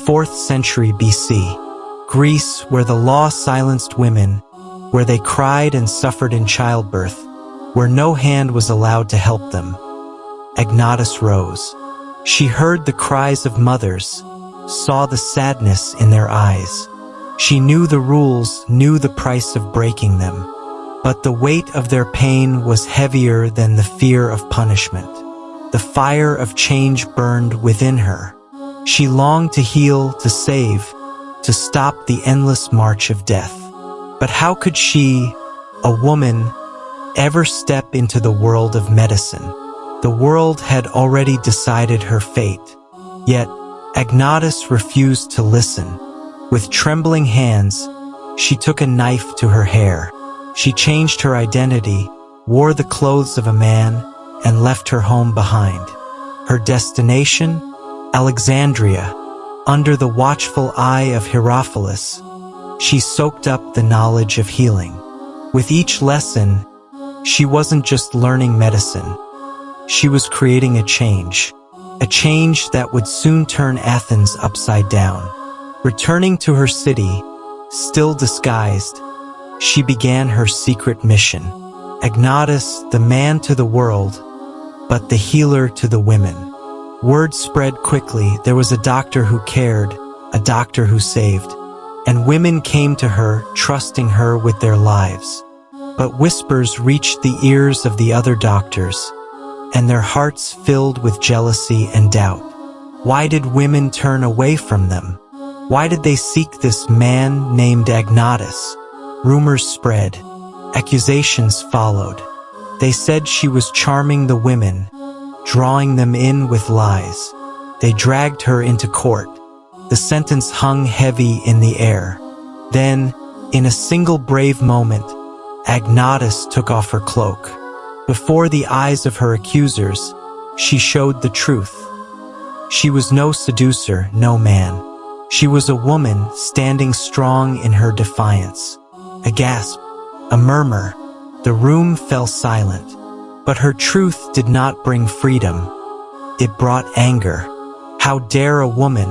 4th century BC. Greece, where the law silenced women, where they cried and suffered in childbirth, where no hand was allowed to help them. Agnodice rose. She heard the cries of mothers, saw the sadness in their eyes. She knew the rules, knew the price of breaking them. But the weight of their pain was heavier than the fear of punishment. The fire of change burned within her. She longed to heal, to save, to stop the endless march of death. But how could she, a woman, ever step into the world of medicine? The world had already decided her fate. Yet, Agnodice refused to listen. With trembling hands, she took a knife to her hair. She changed her identity, wore the clothes of a man, and left her home behind. Her destination? Alexandria. Under the watchful eye of Herophilus, she soaked up the knowledge of healing. With each lesson, she wasn't just learning medicine. She was creating a change that would soon turn Athens upside down. Returning to her city, still disguised, she began her secret mission. Agnodice, the man to the world, but the healer to the women. Word spread quickly. There was a doctor who cared, a doctor who saved, and women came to her, trusting her with their lives. But whispers reached the ears of the other doctors, and their hearts filled with jealousy and doubt. Why did women turn away from them? Why did they seek this man named Agnodice? Rumors spread. Accusations followed. They said she was charming the women, drawing them in with lies. They dragged her into court. The sentence hung heavy in the air. Then, in a single brave moment, Agnodice took off her cloak. Before the eyes of her accusers, she showed the truth. She was no seducer, no man. She was a woman standing strong in her defiance. A gasp, a murmur. The room fell silent. But her truth did not bring freedom. It brought anger. How dare a woman,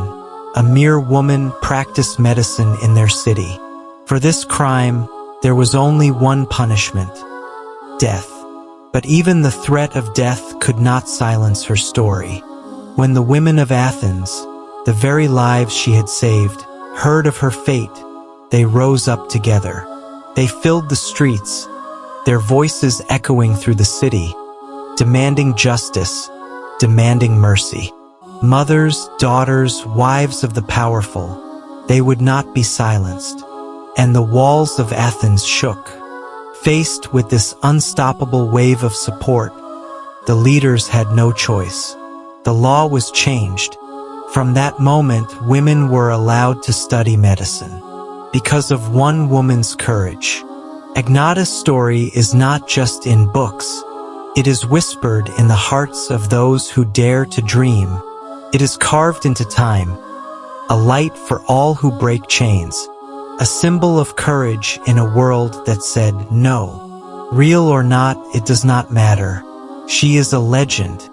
a mere woman, practice medicine in their city? For this crime, there was only one punishment: death. But even the threat of death could not silence her story. When the women of Athens, the very lives she had saved, heard of her fate, they rose up together. They filled the streets, their voices echoing through the city, demanding justice, demanding mercy. Mothers, daughters, wives of the powerful, they would not be silenced. And the walls of Athens shook. Faced with this unstoppable wave of support, the leaders had no choice. The law was changed. From that moment, women were allowed to study medicine. Because of one woman's courage. Agnodice's story is not just in books. It is whispered in the hearts of those who dare to dream. It is carved into time, a light for all who break chains, a symbol of courage in a world that said no. Real or not, it does not matter. She is a legend,